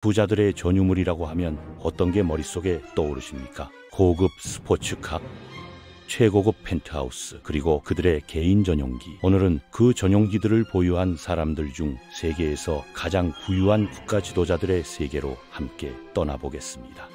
부자들의 전유물이라고 하면 어떤 게 머릿속에 떠오르십니까? 고급 스포츠카, 최고급 펜트하우스, 그리고 그들의 개인 전용기. 오늘은 그 전용기들을 보유한 사람들 중 세계에서 가장 부유한 국가 지도자들의 세계로 함께 떠나보겠습니다.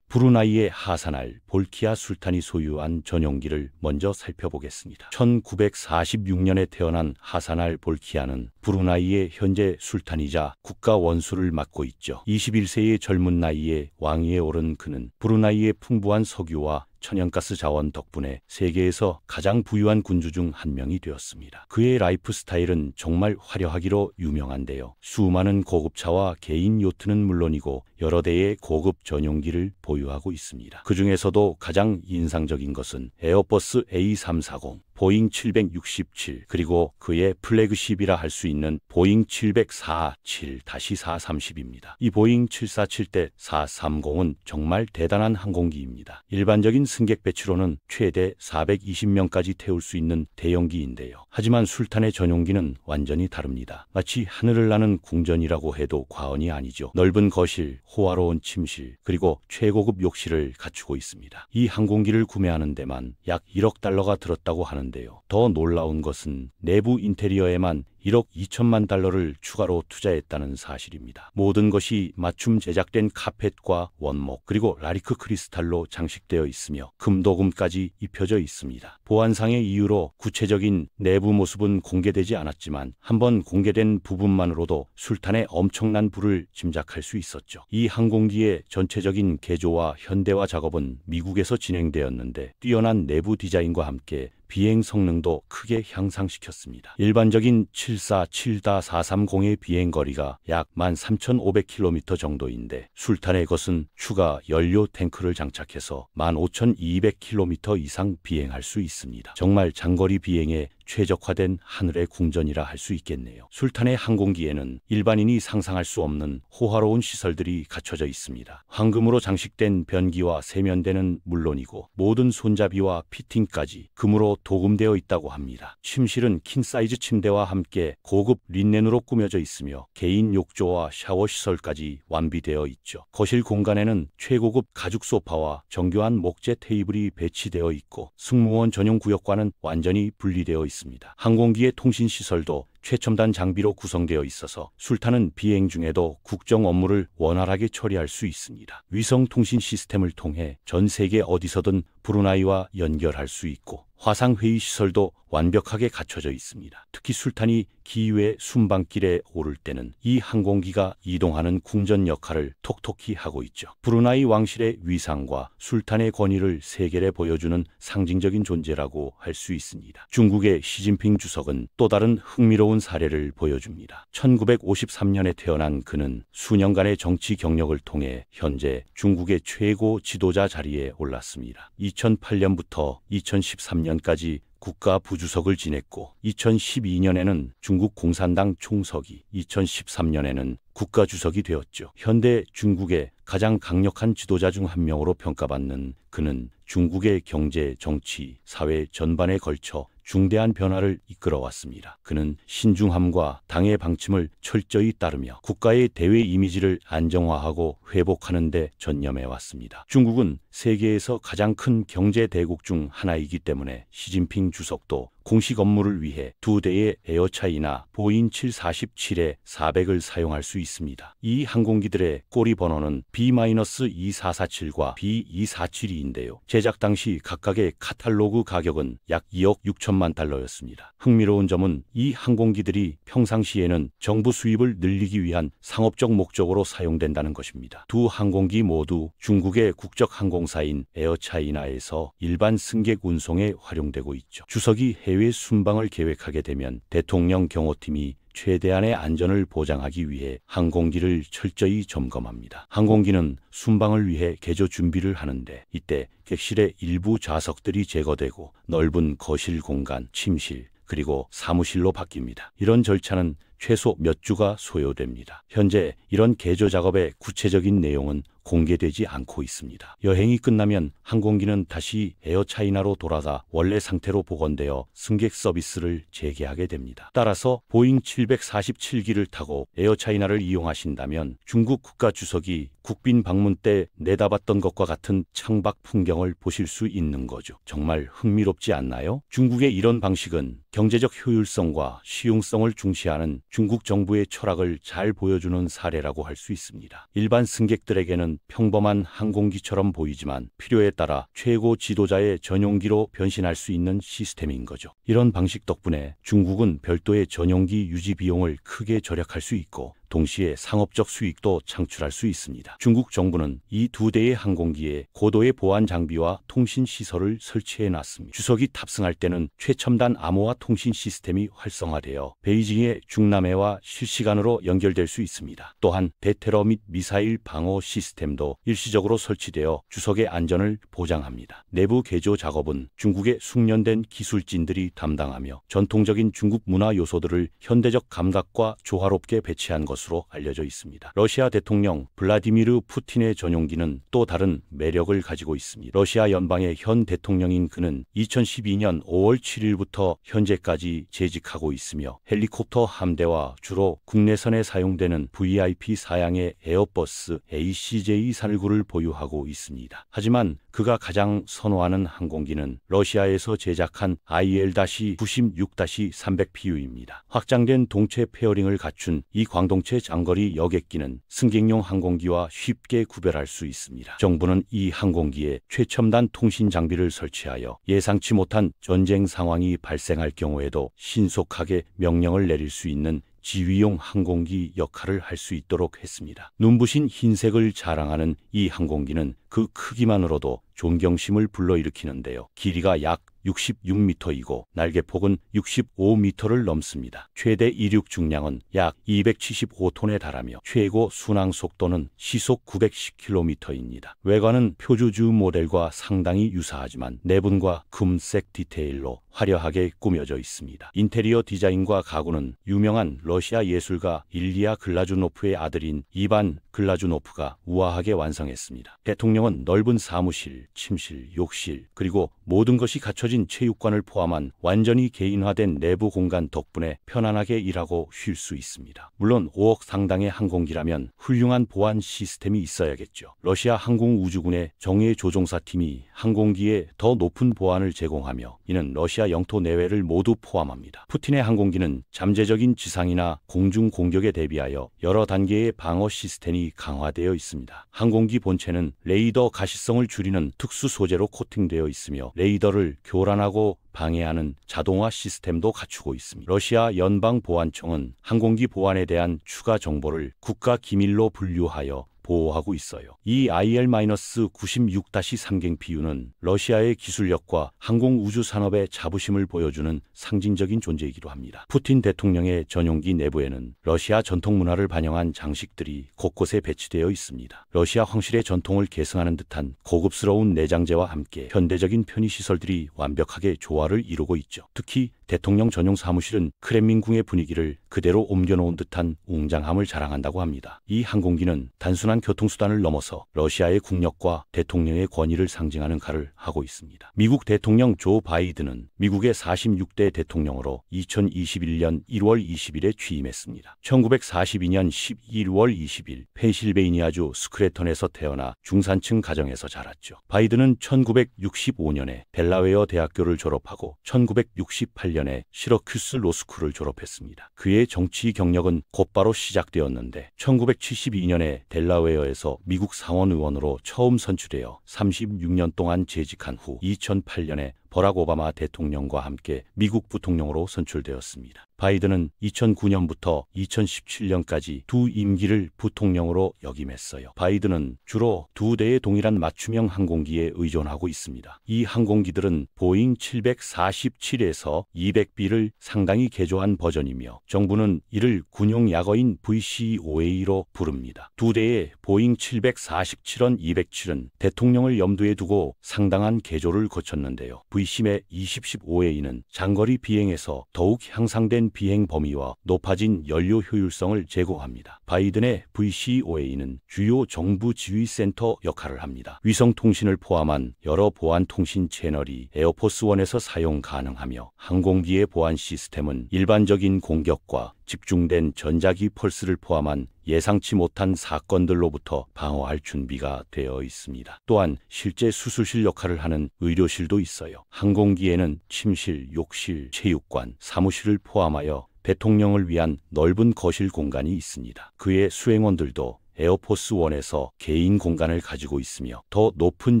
브루나이의 하산 볼키아 술탄이 소유한 전용기를 먼저 살펴보겠습니다. 1946년에 태어난 하산 볼키아는 브루나이의 현재 술탄이자 국가 원수를 맡고 있죠. 21세의 젊은 나이에 왕위에 오른 그는 브루나이의 풍부한 석유와 천연가스 자원 덕분에 세계에서 가장 부유한 군주 중 한 명이 되었습니다. 그의 라이프 스타일은 정말 화려하기로 유명한데요. 수많은 고급차와 개인 요트는 물론이고 여러 대의 고급 전용기를 보유하고 있습니다. 그 중에서도 가장 인상적인 것은 에어버스 A340, 보잉 767, 그리고 그의 플래그십이라 할 수 있는 보잉 747-430입니다. 이 보잉 747-430은 정말 대단한 항공기입니다. 일반적인 승객 배치로는 최대 420명까지 태울 수 있는 대형기인데요. 하지만 술탄의 전용기는 완전히 다릅니다. 마치 하늘을 나는 궁전이라고 해도 과언이 아니죠. 넓은 거실, 호화로운 침실, 그리고 최고급 욕실을 갖추고 있습니다. 이 항공기를 구매하는 데만 약 1억 달러가 들었다고 하는데요. 더 놀라운 것은 내부 인테리어에만 1억 2천만 달러를 추가로 투자했다는 사실입니다. 모든 것이 맞춤 제작된 카펫과 원목, 그리고 라리크 크리스탈로 장식되어 있으며 금도금까지 입혀져 있습니다. 보안상의 이유로 구체적인 내부 모습은 공개되지 않았지만 한번 공개된 부분만으로도 술탄의 엄청난 부를 짐작할 수 있었죠. 이 항공기의 전체적인 개조와 현대화 작업은 미국에서 진행되었는데 뛰어난 내부 디자인과 함께 비행 성능도 크게 향상시켰습니다. 일반적인 747-430의 비행거리가 약 13,500km 정도인데 술탄의 것은 추가 연료 탱크를 장착해서 15,200km 이상 비행할 수 있습니다. 정말 장거리 비행에 최적화된 하늘의 궁전이라 할 수 있겠네요. 술탄의 항공기에는 일반인이 상상할 수 없는 호화로운 시설들이 갖춰져 있습니다. 황금으로 장식된 변기와 세면대는 물론이고 모든 손잡이와 피팅까지 금으로 도금되어 있다고 합니다. 침실은 킹사이즈 침대와 함께 고급 린넨으로 꾸며져 있으며 개인 욕조와 샤워 시설까지 완비되어 있죠. 거실 공간에는 최고급 가죽 소파와 정교한 목재 테이블이 배치되어 있고 승무원 전용 구역과는 완전히 분리되어 있습니다. 항공기의 통신 시설도 최첨단 장비로 구성되어 있어서 술탄은 비행 중에도 국정 업무를 원활하게 처리할 수 있습니다. 위성 통신 시스템을 통해 전 세계 어디서든 브루나이와 연결할 수 있고 화상 회의 시설도 완벽하게 갖춰져 있습니다. 특히 술탄이 기후의 순방길에 오를 때는 이 항공기가 이동하는 궁전 역할을 톡톡히 하고 있죠. 브루나이 왕실의 위상과 술탄의 권위를 세계에 보여주는 상징적인 존재라고 할 수 있습니다. 중국의 시진핑 주석은 또 다른 흥미로운 사례를 보여줍니다. 1953년에 태어난 그는 수년간의 정치 경력을 통해 현재 중국의 최고 지도자 자리에 올랐습니다. 2008년부터 2013년까지 국가 부주석을 지냈고 2012년에는 중국 공산당 총서기, 2013년에는 국가주석이 되었죠. 현대 중국의 가장 강력한 지도자 중 한 명으로 평가받는 그는 중국의 경제, 정치, 사회 전반에 걸쳐 중대한 변화를 이끌어왔습니다. 그는 신중함과 당의 방침을 철저히 따르며 국가의 대외 이미지를 안정화하고 회복하는 데 전념해왔습니다. 중국은 세계에서 가장 큰 경제 대국 중 하나이기 때문에 시진핑 주석도 공식 업무를 위해 두 대의 에어차이나 보잉 747-400을 사용할 수 있습니다. 이 항공기들의 꼬리 번호는 B-2447과 B-247인데요. 제작 당시 각각의 카탈로그 가격은 약 2억 6천만 달러였습니다. 흥미로운 점은 이 항공기들이 평상시에는 정부 수입을 늘리기 위한 상업적 목적으로 사용된다는 것입니다. 두 항공기 모두 중국의 국적 항공사인 에어차이나에서 일반 승객 운송에 활용되고 있죠. 주석이 해외 순방을 계획하게 되면 대통령 경호팀이 최대한의 안전을 보장하기 위해 항공기를 철저히 점검합니다. 항공기는 순방을 위해 개조 준비를 하는데 이때 객실의 일부 좌석들이 제거되고 넓은 거실 공간, 침실, 그리고 사무실로 바뀝니다. 이런 절차는 최소 몇 주가 소요됩니다. 현재 이런 개조 작업의 구체적인 내용은 공개되지 않고 있습니다. 여행이 끝나면 항공기는 다시 에어차이나로 돌아가 원래 상태로 복원되어 승객 서비스를 재개하게 됩니다. 따라서 보잉 747기를 타고 에어차이나를 이용하신다면 중국 국가 주석이 국빈 방문 때 내다봤던 것과 같은 창밖 풍경을 보실 수 있는 거죠. 정말 흥미롭지 않나요? 중국의 이런 방식은 경제적 효율성과 실용성을 중시하는 중국 정부의 철학을 잘 보여주는 사례라고 할 수 있습니다. 일반 승객들에게는 평범한 항공기처럼 보이지만 필요에 따라 최고 지도자의 전용기로 변신할 수 있는 시스템인 거죠. 이런 방식 덕분에 중국은 별도의 전용기 유지 비용을 크게 절약할 수 있고 동시에 상업적 수익도 창출할 수 있습니다. 중국 정부는 이 두 대의 항공기에 고도의 보안 장비와 통신 시설을 설치해 놨습니다. 주석이 탑승할 때는 최첨단 암호화 통신 시스템이 활성화되어 베이징의 중남해와 실시간으로 연결될 수 있습니다. 또한 대테러 및 미사일 방어 시스템도 일시적으로 설치되어 주석의 안전을 보장합니다. 내부 개조 작업은 중국의 숙련된 기술진들이 담당하며 전통적인 중국 문화 요소들을 현대적 감각과 조화롭게 배치한 것으로 알려져 있습니다. 러시아 대통령 블라디미르 푸틴의 전용기는 또 다른 매력을 가지고 있습니다. 러시아 연방의 현 대통령인 그는 2012년 5월 7일부터 현재까지 재직하고 있으며 헬리콥터 함대와 주로 국내선에 사용되는 VIP 사양의 에어버스 ACJ319를 보유하고 있습니다. 하지만 그가 가장 선호하는 항공기는 러시아에서 제작한 IL-96-300PU입니다. 확장된 동체 페어링을 갖춘 이 광동체 장거리 여객기는 승객용 항공기와 쉽게 구별할 수 있습니다. 정부는 이 항공기에 최첨단 통신 장비를 설치하여 예상치 못한 전쟁 상황이 발생할 경우에도 신속하게 명령을 내릴 수 있는 지휘용 항공기 역할을 할 수 있도록 했습니다. 눈부신 흰색을 자랑하는 이 항공기는 그 크기만으로도 존경심을 불러일으키는데요. 길이가 약 66m이고 날개폭은 65m를 넘습니다. 최대 이륙 중량은 약 275톤에 달하며 최고 순항 속도는 시속 910km입니다. 외관은 표주주 모델과 상당히 유사하지만 내분과 금색 디테일로 화려하게 꾸며져 있습니다. 인테리어 디자인과 가구는 유명한 러시아 예술가 일리아 글라주노프의 아들인 이반 글라주노프가 우아하게 완성했습니다. 대통령은 넓은 사무실, 침실, 욕실, 그리고 모든 것이 갖춰진 체육관을 포함한 완전히 개인화된 내부 공간 덕분에 편안하게 일하고 쉴 수 있습니다. 물론 5억 상당의 항공기라면 훌륭한 보안 시스템이 있어야겠죠. 러시아 항공우주군의 정예 조종사팀이 항공기에 더 높은 보안을 제공하며 이는 러시아 영토 내외를 모두 포함합니다. 푸틴의 항공기는 잠재적인 지상이나 공중 공격에 대비하여 여러 단계의 방어 시스템이 강화되어 있습니다. 항공기 본체는 레이더 가시성을 줄이는 특수 소재로 코팅되어 있으며 레이더를 교란하고 방해하는 자동화 시스템도 갖추고 있습니다. 러시아 연방보안청은 항공기 보안에 대한 추가 정보를 국가 기밀로 분류하여 보호하고 있어요. 이 IL-96-300PU는 러시아의 기술력과 항공우주산업의 자부심을 보여주는 상징적인 존재이기도 합니다. 푸틴 대통령의 전용기 내부에는 러시아 전통 문화를 반영한 장식들이 곳곳에 배치되어 있습니다. 러시아 황실의 전통을 계승하는 듯한 고급스러운 내장재와 함께 현대적인 편의시설들이 완벽하게 조화를 이루고 있죠. 특히 대통령 전용 사무실은 크렘린궁의 분위기를 그대로 옮겨놓은 듯한 웅장함을 자랑한다고 합니다. 이 항공기는 단순한 교통수단을 넘어서 러시아의 국력과 대통령의 권위를 상징하는 역할을 하고 있습니다. 미국 대통령 조 바이든은 미국의 46대 대통령으로 2021년 1월 20일에 취임했습니다. 1942년 12월 20일 펜실베이니아주 스크래턴에서 태어나 중산층 가정에서 자랐죠. 바이든은 1965년에 델라웨어 대학교를 졸업하고 1968년에 시러큐스 로스쿨을 졸업했습니다. 그의 정치 경력은 곧바로 시작되었는데 1972년에 델라웨어에서 미국 상원 의원으로 처음 선출되어 36년 동안 재직한 후 2008년에 버락 오바마 대통령과 함께 미국 부통령으로 선출되었습니다. 바이든은 2009년부터 2017년까지 두 임기를 부통령으로 역임했어요. 바이든은 주로 두 대의 동일한 맞춤형 항공기에 의존하고 있습니다. 이 항공기들은 보잉 747에서 200B를 상당히 개조한 버전이며 정부는 이를 군용 야거인 VC-5A로 부릅니다. 두 대의 보잉 747은 207은 대통령을 염두에 두고 상당한 개조를 거쳤는데요. VC-25A는 장거리 비행에서 더욱 향상된 비행 범위와 높아진 연료 효율성을 제공합니다. 바이든의 VCOA는 주요 정부 지휘센터 역할을 합니다. 위성 통신을 포함한 여러 보안 통신 채널이 에어포스1에서 사용 가능하며 항공기의 보안 시스템은 일반적인 공격과 집중된 전자기 펄스를 포함한 예상치 못한 사건들로부터 방어할 준비가 되어 있습니다. 또한 실제 수술실 역할을 하는 의료실도 있어요. 항공기에는 침실, 욕실, 체육관, 사무실을 포함하여 대통령을 위한 넓은 거실 공간이 있습니다. 그의 수행원들도 에어포스1에서 개인 공간을 가지고 있으며 더 높은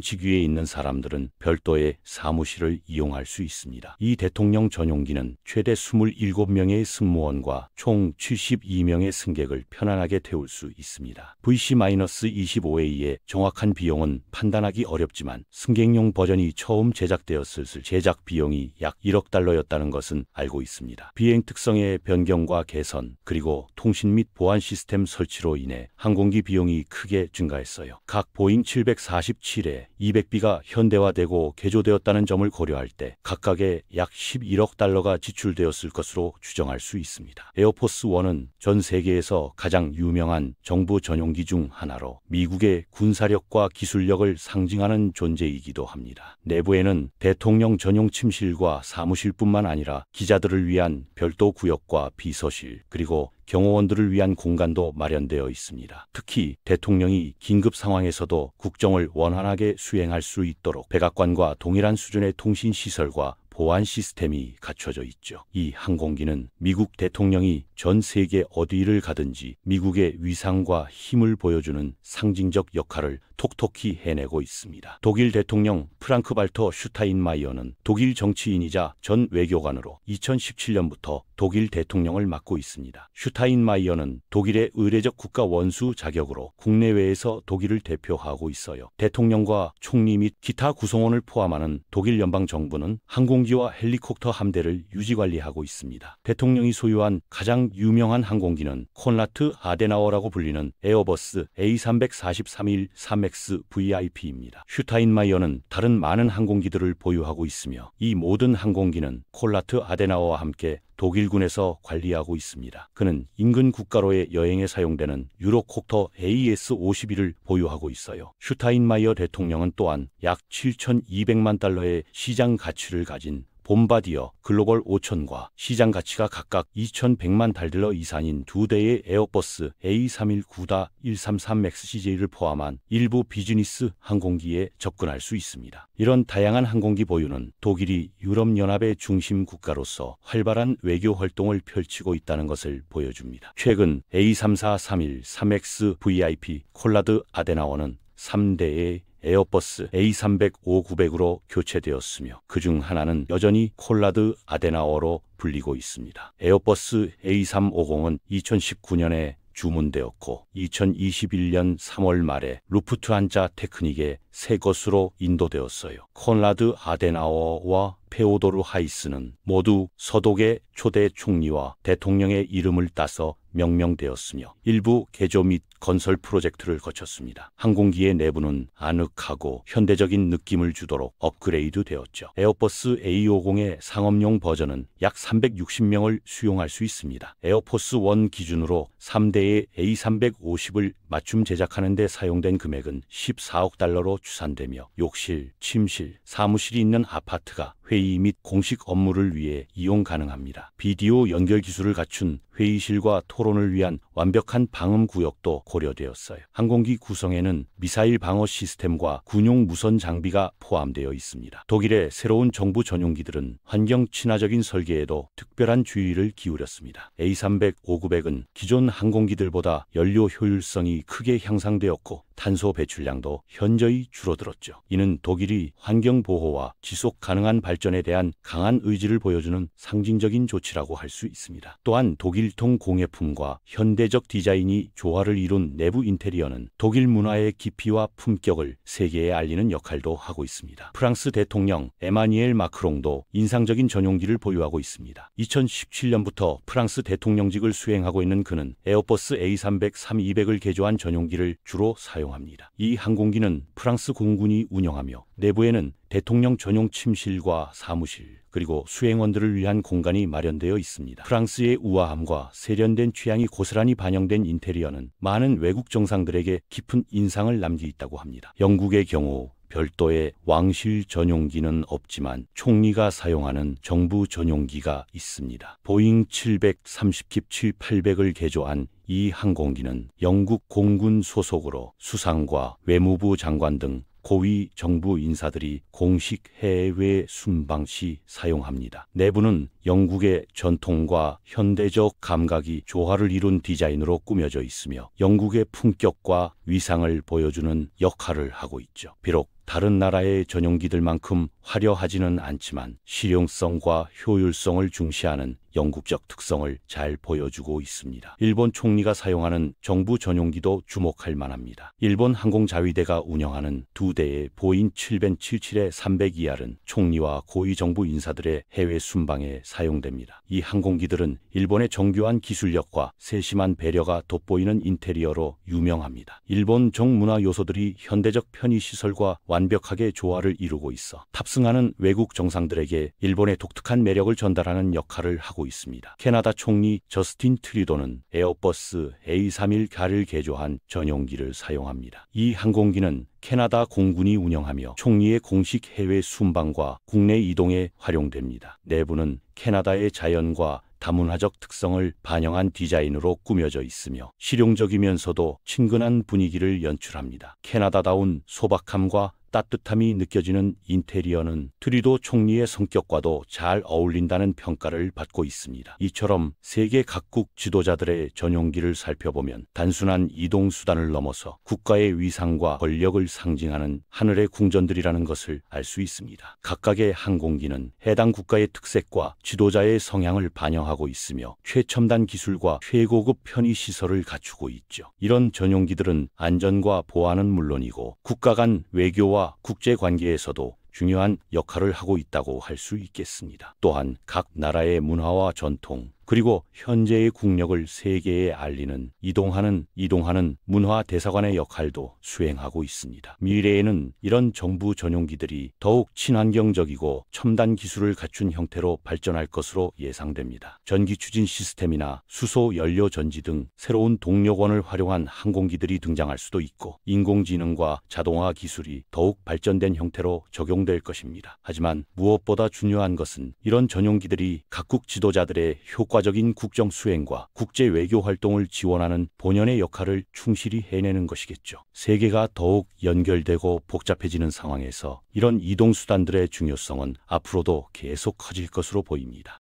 직위에 있는 사람들은 별도의 사무실을 이용할 수 있습니다. 이 대통령 전용기는 최대 27명의 승무원과 총 72명의 승객을 편안하게 태울 수 있습니다. VC-25A의 정확한 비용은 판단하기 어렵지만 승객용 버전이 처음 제작되었을 제작 비용이 약 1억 달러였다는 것은 알고 있습니다. 비행 특성의 변경과 개선, 그리고 통신 및 보안 시스템 설치로 인해 항공기 비용이 크게 증가했어요. 각 보잉 747에 200비가 현대화되고 개조되었다는 점을 고려할 때 각각의 약 11억 달러가 지출되었을 것으로 추정할 수 있습니다. 에어포스1은 전 세계에서 가장 유명한 정부 전용기 중 하나로 미국의 군사력과 기술력을 상징하는 존재이기도 합니다. 내부에는 대통령 전용 침실과 사무실뿐만 아니라 기자들을 위한 별도 구역과 비서실, 그리고 경호원들을 위한 공간도 마련되어 있습니다. 특히 대통령이 긴급 상황에서도 국정을 원활하게 수행할 수 있도록 백악관과 동일한 수준의 통신 시설과 보안 시스템이 갖춰져 있죠. 이 항공기는 미국 대통령이 전 세계 어디를 가든지 미국의 위상과 힘을 보여주는 상징적 역할을 톡톡히 해내고 있습니다. 독일 대통령 프랑크 발터 슈타인마이어는 독일 정치인이자 전 외교관으로 2017년부터 독일 대통령을 맡고 있습니다. 슈타인마이어는 독일의 의례적 국가 원수 자격으로 국내외에서 독일을 대표하고 있어요. 대통령과 총리 및 기타 구성원을 포함하는 독일 연방정부는 항공기와 헬리콥터 함대를 유지관리하고 있습니다. 대통령이 소유한 가장 유명한 항공기는 콘라트 아데나워라고 불리는 에어버스 A343일 3X VIP입니다. 슈타인마이어는 다른 많은 항공기들을 보유하고 있으며 이 모든 항공기는 콘라트 아데나워와 함께 독일군에서 관리하고 있습니다. 그는 인근 국가로의 여행에 사용되는 유로콥터 AS-51을 보유하고 있어요. 슈타인마이어 대통령은 또한 약 7,200만 달러의 시장 가치를 가진 봄바디어 글로벌 5000과 시장 가치가 각각 2,100만 달러 이상인 두 대의 에어버스 A319-133MAX-CJ를 포함한 일부 비즈니스 항공기에 접근할 수 있습니다. 이런 다양한 항공기 보유는 독일이 유럽연합의 중심 국가로서 활발한 외교 활동을 펼치고 있다는 것을 보여줍니다. 최근 A341 3X VIP 콘라드 아데나워는 3대의 에어버스 A350-900으로 교체되었으며 그중 하나는 여전히 콘라드 아데나워로 불리고 있습니다. 에어버스 A350은 2019년에 주문되었고 2021년 3월 말에 루프트한자 테크닉에 새 것으로 인도되었어요. 콘라드 아데나워와 페오도르 하이스는 모두 서독의 초대 총리와 대통령의 이름을 따서 명명되었으며 일부 개조 및 건설 프로젝트를 거쳤습니다. 항공기의 내부는 아늑하고 현대적인 느낌을 주도록 업그레이드 되었죠. 에어버스 A50의 상업용 버전은 약 360명을 수용할 수 있습니다. 에어포스 1 기준으로 3대의 A350을 맞춤 제작하는 데 사용된 금액은 14억 달러로 추산되며 욕실, 침실, 사무실이 있는 아파트가 회의 및 공식 업무를 위해 이용 가능합니다. 비디오 연결 기술을 갖춘 회의실과 토론을 위한 완벽한 방음 구역도 고려되었어요. 항공기 구성에는 미사일 방어 시스템과 군용 무선 장비가 포함되어 있습니다. 독일의 새로운 정부 전용기들은 환경 친화적인 설계에도 특별한 주의를 기울였습니다. A350-900은 기존 항공기들보다 연료 효율성이 크게 향상되었고 탄소 배출량도 현저히 줄어들었죠. 이는 독일이 환경 보호와 지속 가능한 발전에 대한 강한 의지를 보여주는 상징적인 조치라고 할 수 있습니다. 또한 독일통 공예품과 현대적 디자인이 조화를 이룬 내부 인테리어는 독일 문화의 깊이와 품격을 세계에 알리는 역할도 하고 있습니다. 프랑스 대통령 에마니엘 마크롱도 인상적인 전용기를 보유하고 있습니다. 2017년부터 프랑스 대통령직을 수행하고 있는 그는 에어버스 A300-300을 개조한 전용기를 주로 사용합니다. 사용합니다. 이 항공기는 프랑스 공군이 운영하며 내부에는 대통령 전용 침실과 사무실, 그리고 수행원들을 위한 공간이 마련되어 있습니다. 프랑스의 우아함과 세련된 취향이 고스란히 반영된 인테리어는 많은 외국 정상들에게 깊은 인상을 남기있다고 합니다. 영국의 경우 별도의 왕실 전용기는 없지만 총리가 사용하는 정부 전용기가 있습니다. 보잉 730기 7800을 개조한 이 항공기는 영국 공군 소속으로 수상과 외무부 장관 등 고위 정부 인사들이 공식 해외 순방 시 사용합니다. 내부는 영국의 전통과 현대적 감각이 조화를 이룬 디자인으로 꾸며져 있으며 영국의 품격과 위상을 보여주는 역할을 하고 있죠. 비록 다른 나라의 전용기들만큼 화려하지는 않지만 실용성과 효율성을 중시하는 영국적 특성을 잘 보여주고 있습니다. 일본 총리가 사용하는 정부 전용기도 주목할 만합니다. 일본 항공자위대가 운영하는 2대의 보잉 777의 302R은 총리와 고위 정부 인사들의 해외 순방에 사용됩니다. 이 항공기들은 일본의 정교한 기술력과 세심한 배려가 돋보이는 인테리어로 유명합니다. 일본 정문화 요소들이 현대적 편의시설과 완벽하게 조화를 이루고 있어 탑승하는 외국 정상들에게 일본의 독특한 매력을 전달하는 역할을 하고 있습니다. 캐나다 총리 저스틴 트리도는 에어버스 A321를 개조한 전용기를 사용합니다. 이 항공기는 캐나다 공군이 운영하며 총리의 공식 해외 순방과 국내 이동에 활용됩니다. 내부는 캐나다의 자연과 다문화적 특성을 반영한 디자인으로 꾸며져 있으며 실용적이면서도 친근한 분위기를 연출합니다. 캐나다다운 소박함과 따뜻함이 느껴지는 인테리어는 트리도 총리의 성격과도 잘 어울린다는 평가를 받고 있습니다. 이처럼 세계 각국 지도자들의 전용기를 살펴보면 단순한 이동 수단을 넘어서 국가의 위상과 권력을 상징하는 하늘의 궁전들이라는 것을 알 수 있습니다. 각각의 항공기는 해당 국가의 특색과 지도자의 성향을 반영하고 있으며 최첨단 기술과 최고급 편의시설을 갖추고 있죠. 이런 전용기들은 안전과 보안은 물론이고 국가 간 외교와 국제관계에서도 중요한 역할을 하고 있다고 할 수 있겠습니다. 또한 각 나라의 문화와 전통, 그리고 현재의 국력을 세계에 알리는 이동하는 문화 대사관의 역할도 수행하고 있습니다. 미래에는 이런 정부 전용기들이 더욱 친환경적이고 첨단 기술을 갖춘 형태로 발전할 것으로 예상됩니다. 전기 추진 시스템이나 수소 연료 전지 등 새로운 동력원을 활용한 항공기들이 등장할 수도 있고 인공지능과 자동화 기술이 더욱 발전된 형태로 적용될 것입니다. 하지만 무엇보다 중요한 것은 이런 전용기들이 각국 지도자들의 효과적인 국정 수행과 국제 외교 활동을 지원하는 본연의 역할을 충실히 해내는 것이겠죠. 세계가 더욱 연결되고 복잡해지는 상황에서 이런 이동수단들의 중요성은 앞으로도 계속 커질 것으로 보입니다.